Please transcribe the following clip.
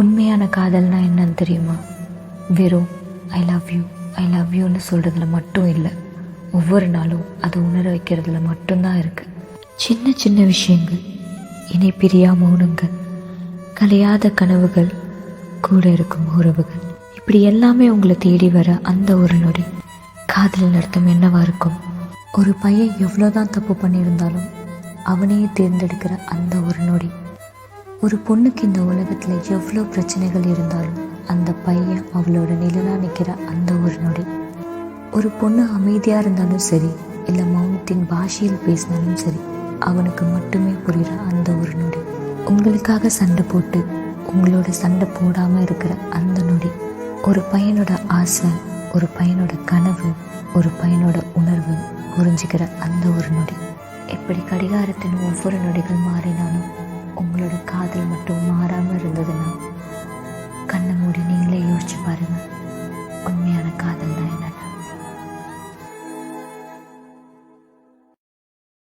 உண்மையான காதல்னா என்னன்னு தெரியுமா? வெறும் ஐ லவ் யூன்னு சொல்கிறதுல மட்டும் இல்லை, ஒவ்வொரு நாளும் அதை உணர வைக்கிறதுல மட்டும்தான் இருக்குது. சின்ன சின்ன விஷயங்கள், இணை பிரியா மௌனங்கள், கலையாத கனவுகள், கூட இருக்கும் உறவுகள், இப்படி எல்லாமே உங்களை தேடி வர அந்த ஒரு நொடி காதலின் அர்த்தம் என்னவா இருக்கும்? ஒரு பையன் எவ்வளோதான் தப்பு பண்ணியிருந்தாலும் அவனையே தேர்ந்தெடுக்கிற அந்த ஒரு நொடி. ஒரு பொண்ணுக்கு இந்த உலகத்தில் எவ்வளோ பிரச்சனைகள் இருந்தாலும் அந்த பையன் அவளோட நிழலாக நிற்கிற அந்த ஒரு நொடி. ஒரு பொண்ணு அமைதியாக இருந்தாலும் சரி, இல்லை மௌனத்தின் பாஷையில் பேசினாலும் சரி, அவனுக்கு மட்டுமே புரிகிற அந்த ஒரு நொடி. உங்களுக்காக சண்டை போட்டு உங்களோட சண்டை போடாமல் இருக்கிற அந்த நொடி. ஒரு பையனோட ஆசை, ஒரு பையனோட கனவு, ஒரு பையனோட உணர்வு புரிஞ்சுக்கிற அந்த ஒரு நொடி. எப்படி கடிகாரத்தின் ஒவ்வொரு நொடிகள் மாறினாலும் உங்களோட காதல் மட்டும் மாறாமல் இருந்ததுன்னா கண்ணை மூடி